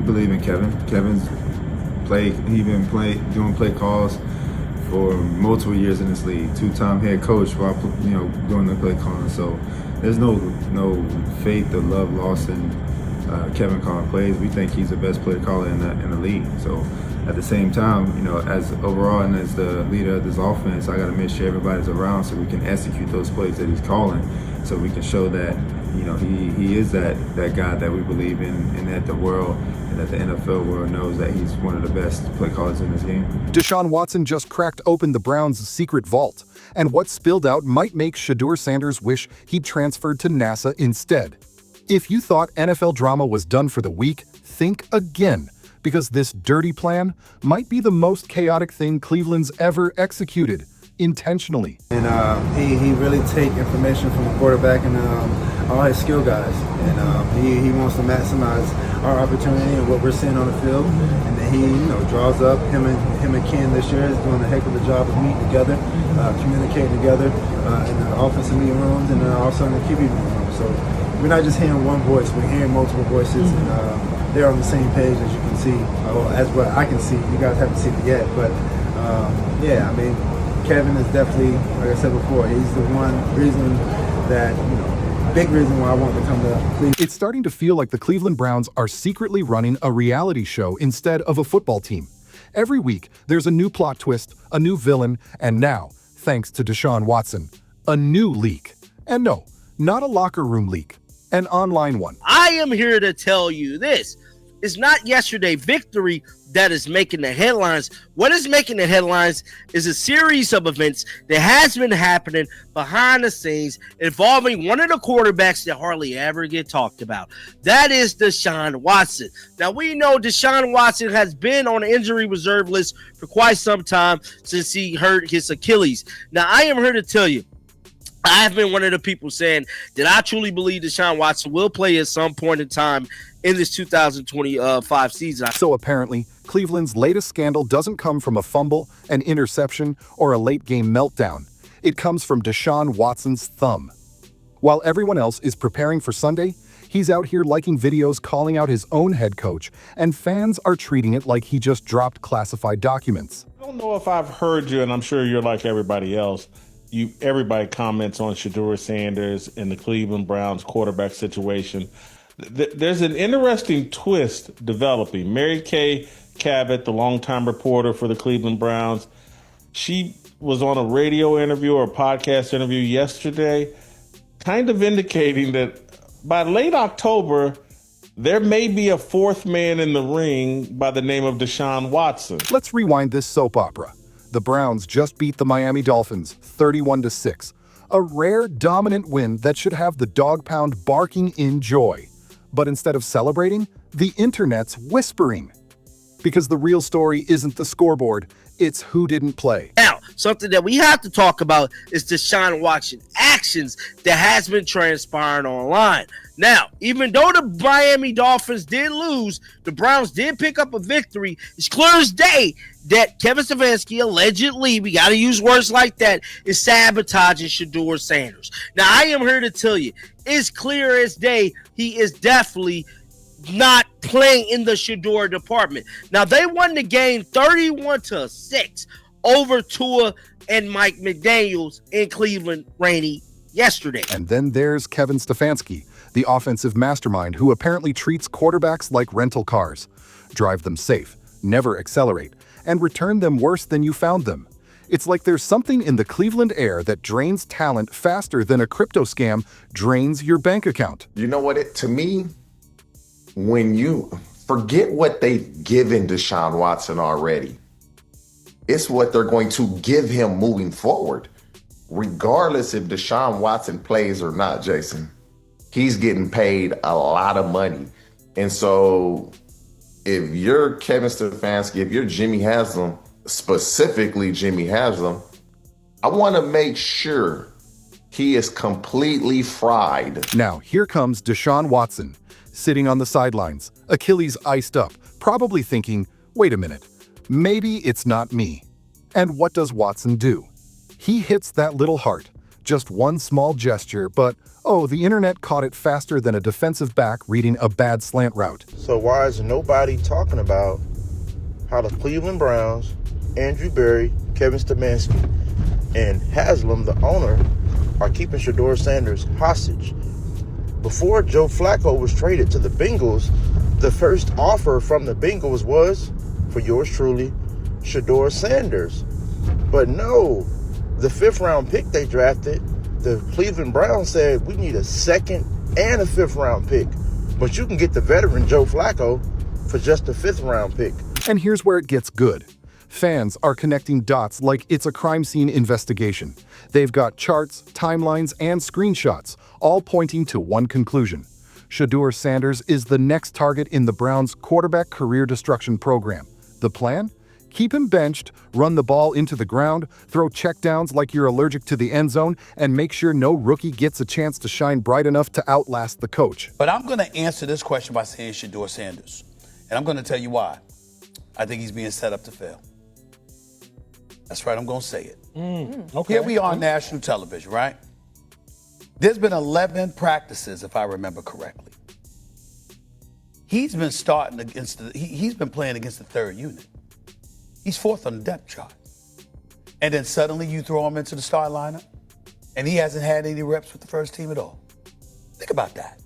believe in Kevin. Kevin's doing play calls for multiple years in this league. Two-time head coach while doing the play calling. So there's no faith or love lost in Kevin calling plays. We think he's the best play caller in the league. So at the same time, as overall and as the leader of this offense, I got to make sure everybody's around so we can execute those plays that he's calling, so we can show that he is that guy that we believe in, and that the world and that the NFL world knows that he's one of the best play callers in this game. Deshaun Watson just cracked open the Browns' secret vault, and what spilled out might make Shedeur Sanders wish he'd transferred to NASA instead. If you thought NFL drama was done for the week, think again, because this dirty plan might be the most chaotic thing Cleveland's ever executed, intentionally. And he really take information from the quarterback and all his skill guys. And he wants to maximize our opportunity and what we're seeing on the field. And then he draws up him and Ken this year is doing a heck of a job of meeting together, communicating together in the offensive meeting rooms and also in the QB room. So we're not just hearing one voice, we're hearing multiple voices, and they're on the same page, as you can see, as what I can see. You guys haven't seen it yet, but yeah, I mean, Kevin is definitely, like I said before, he's the one reason that, big reason why I want to come to Cleveland. It's starting to feel like the Cleveland Browns are secretly running a reality show instead of a football team. Every week, there's a new plot twist, a new villain, and now, thanks to Deshaun Watson, a new leak. And no, not a locker room leak, an online one. I am here to tell you this. It's not yesterday victory that is making the headlines. What is making the headlines is a series of events that has been happening behind the scenes involving one of the quarterbacks that hardly ever get talked about. That is Deshaun Watson. Now, we know Deshaun Watson has been on the injury reserve list for quite some time since he hurt his Achilles. Now, I am here to tell you, I have been one of the people saying that I truly believe Deshaun Watson will play at some point in time in this 2025 season. So apparently, Cleveland's latest scandal doesn't come from a fumble, an interception, or a late-game meltdown. It comes from Deshaun Watson's thumb. While everyone else is preparing for Sunday, he's out here liking videos calling out his own head coach, and fans are treating it like he just dropped classified documents. I don't know if I've heard you, and I'm sure you're like everybody else. Everybody comments on Shedeur Sanders and the Cleveland Browns quarterback situation. There's an interesting twist developing. Mary Kay Cabot, the longtime reporter for the Cleveland Browns, she was on a radio interview or a podcast interview yesterday, kind of indicating that by late October, there may be a fourth man in the ring by the name of Deshaun Watson. Let's rewind this soap opera. The Browns just beat the Miami Dolphins 31-6, a rare dominant win that should have the dog pound barking in joy. But instead of celebrating, the internet's whispering. Because the real story isn't the scoreboard, it's who didn't play. Now, something that we have to talk about is Deshaun Watson actions that has been transpiring online. Now, even though the Miami Dolphins did lose, the Browns did pick up a victory. It's clear as day that Kevin Stefanski allegedly, we got to use words like that, is sabotaging Shedeur Sanders. Now, I am here to tell you, it's clear as day he is definitely not playing in the Shedeur department. Now, they won the game 31-6 over Tua and Mike McDaniels in Cleveland rainy yesterday. And then there's Kevin Stefanski, the offensive mastermind who apparently treats quarterbacks like rental cars. Drive them safe, never accelerate, and return them worse than you found them. It's like there's something in the Cleveland air that drains talent faster than a crypto scam drains your bank account. You know what? To me, when you forget what they've given Deshaun Watson already, it's what they're going to give him moving forward. Regardless if Deshaun Watson plays or not, Jason, he's getting paid a lot of money. And so if you're Kevin Stefanski, if you're Jimmy Haslam, specifically Jimmy Haslam, I want to make sure he is completely fried. Now, here comes Deshaun Watson, sitting on the sidelines, Achilles iced up, probably thinking, wait a minute, maybe it's not me. And what does Watson do? He hits that little heart, Just one small gesture, but oh, the internet caught it faster than a defensive back reading a bad slant route. So why is nobody talking about how the Cleveland Browns, Andrew Berry, Kevin Stefanski, and Haslam, the owner, are keeping Shedeur Sanders hostage? Before Joe Flacco was traded to the Bengals, the first offer from the Bengals was, for yours truly, Shedeur Sanders. But no, the 5th round pick they drafted, the Cleveland Browns said, we need a 2nd and a 5th round pick. But you can get the veteran Joe Flacco for just a 5th round pick. And here's where it gets good. Fans are connecting dots like it's a crime scene investigation. They've got charts, timelines, and screenshots, all pointing to one conclusion. Shedeur Sanders is the next target in the Browns' quarterback career destruction program. The plan? Keep him benched, run the ball into the ground, throw checkdowns like you're allergic to the end zone, and make sure no rookie gets a chance to shine bright enough to outlast the coach. But I'm going to answer this question by saying Shedeur Sanders. And I'm going to tell you why. I think he's being set up to fail. That's right, I'm going to say it. Okay. Here we are on national television, right? There's been 11 practices, if I remember correctly. He's been starting against he's been playing against the 3rd unit. He's 4th on the depth chart. And then suddenly you throw him into the start lineup, and he hasn't had any reps with the first team at all. Think about that.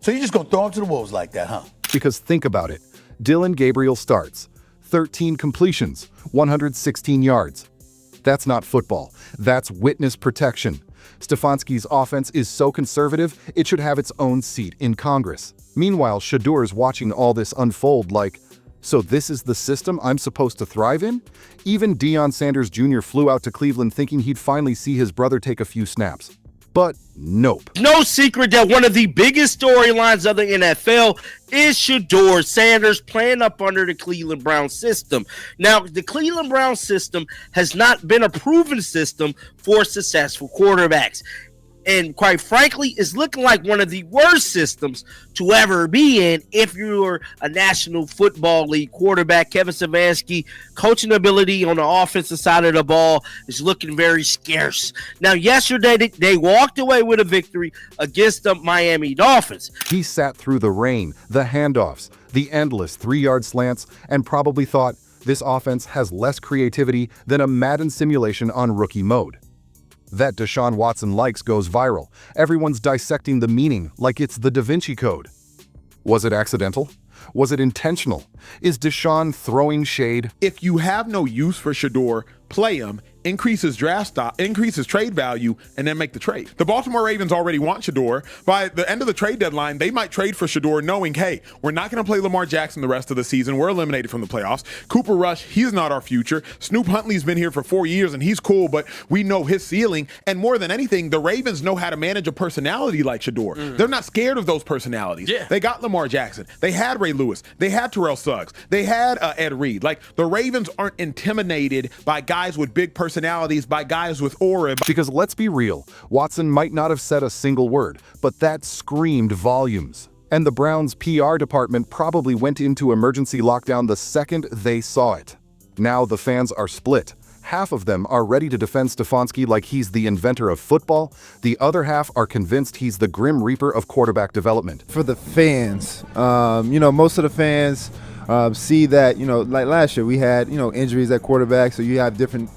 So you're just going to throw him to the wolves like that, huh? Because think about it. Dylan Gabriel starts. 13 completions, 116 yards. That's not football. That's witness protection. Stefanski's offense is so conservative, it should have its own seat in Congress. Meanwhile, Shedeur's watching all this unfold like, so this is the system I'm supposed to thrive in? Even Deion Sanders Jr. flew out to Cleveland thinking he'd finally see his brother take a few snaps. But nope. No secret that one of the biggest storylines of the NFL is Shedeur Sanders playing up under the Cleveland Browns system. Now, the Cleveland Browns system has not been a proven system for successful quarterbacks. And quite frankly, it's looking like one of the worst systems to ever be in if you're a National Football League quarterback. Kevin Stefanski, coaching ability on the offensive side of the ball is looking very scarce. Now, yesterday, they walked away with a victory against the Miami Dolphins. He sat through the rain, the handoffs, the endless 3-yard slants, and probably thought this offense has less creativity than a Madden simulation on rookie mode. That Deshaun Watson likes goes viral. Everyone's dissecting the meaning like it's the Da Vinci Code. Was it accidental? Was it intentional? Is Deshaun throwing shade? If you have no use for Shedeur, play him, increase his draft stock, increase his trade value, and then make the trade. The Baltimore Ravens already want Shedeur. By the end of the trade deadline, they might trade for Shedeur knowing, hey, we're not going to play Lamar Jackson the rest of the season. We're eliminated from the playoffs. Cooper Rush, he's not our future. Snoop Huntley's been here for 4 years, and he's cool, but we know his ceiling. And more than anything, the Ravens know how to manage a personality like Shedeur. They're not scared of those personalities. Yeah. They got Lamar Jackson. They had Ray Lewis. They had Terrell Suggs. They had Ed Reed. Like, the Ravens aren't intimidated by guys with big personalities, by guys with aura. Because let's be real, Watson might not have said a single word, but that screamed volumes. And the Browns' PR department probably went into emergency lockdown the second they saw it. Now the fans are split. Half of them are ready to defend Stefanski like he's the inventor of football. The other half are convinced he's the grim reaper of quarterback development. For the fans, most of the fans see that, like last year we had, injuries at quarterback. So you have different,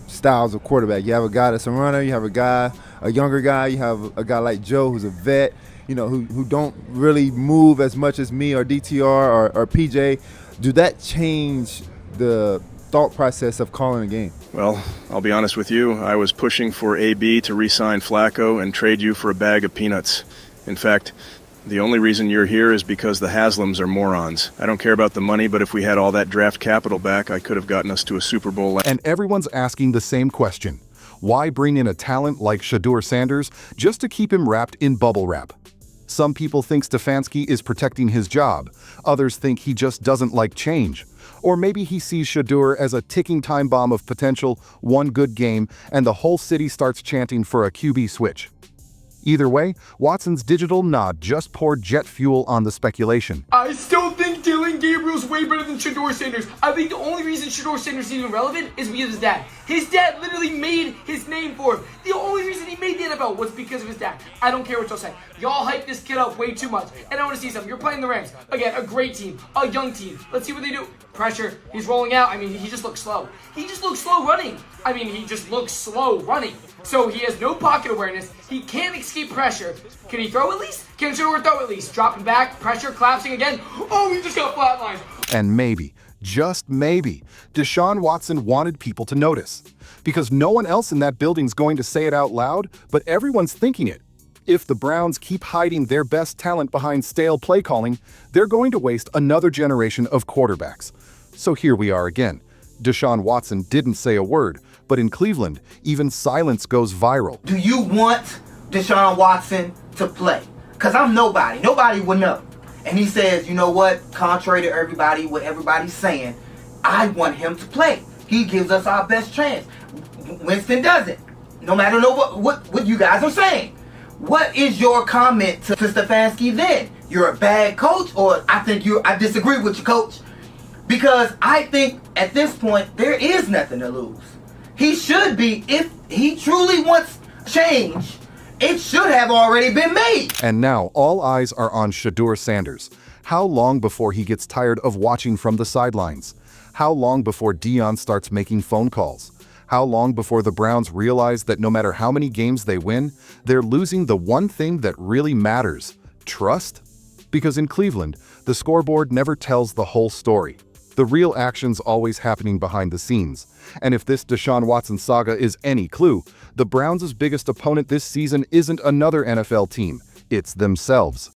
styles of quarterback. You have a guy that's a runner. You have a younger guy. You have a guy like Joe who's a vet, who don't really move as much as me or DTR or PJ. Do that change the thought process of calling a game? Well, I'll be honest with you. I was pushing for AB to re-sign Flacco and trade you for a bag of peanuts. In fact, the only reason you're here is because the Haslams are morons. I don't care about the money, but if we had all that draft capital back, I could have gotten us to a Super Bowl. And everyone's asking the same question. Why bring in a talent like Shedeur Sanders just to keep him wrapped in bubble wrap? Some people think Stefanski is protecting his job. Others think he just doesn't like change. Or maybe he sees Shedeur as a ticking time bomb of potential, one good game, and the whole city starts chanting for a QB switch. Either way, Watson's digital nod just poured jet fuel on the speculation. I still think Dylan Gabriel's was way better than Shedeur Sanders. I think the only reason Shedeur Sanders is even relevant is because of his dad. His dad literally made his name for him. The only reason he made the NFL was because of his dad. I don't care what y'all say. Y'all hype this kid up way too much. And I want to see something. You're playing the Rams. Again, a great team. A young team. Let's see what they do. Pressure. He's rolling out. I mean, he just looks slow. He just looks slow running. So he has no pocket awareness. He can't escape pressure. Can he throw at least? Can Shedeur throw at least? Dropping back. Pressure. Collapsing again. Oh, he just got flatlined. And maybe, just maybe, Deshaun Watson wanted people to notice. Because no one else in that building's going to say it out loud, but everyone's thinking it. If the Browns keep hiding their best talent behind stale play calling, they're going to waste another generation of quarterbacks. So here we are again. Deshaun Watson didn't say a word, but in Cleveland, even silence goes viral. Do you want Deshaun Watson to play? Because I'm nobody. Nobody will know. And he says, you know what? Contrary to what everybody's saying, I want him to play. He gives us our best chance. Winston doesn't. No matter what you guys are saying. What is your comment to Stefanski then? You're a bad coach, or I disagree with you, coach. Because I think at this point, there is nothing to lose. He should be, if he truly wants change, it should have already been made. And now all eyes are on Shedeur Sanders. How long before he gets tired of watching from the sidelines? How long before Deion starts making phone calls? How long before the Browns realize that no matter how many games they win, they're losing the one thing that really matters: trust? Because in Cleveland, the scoreboard never tells the whole story. The real action's always happening behind the scenes. And if this Deshaun Watson saga is any clue, the Browns' biggest opponent this season isn't another NFL team, it's themselves.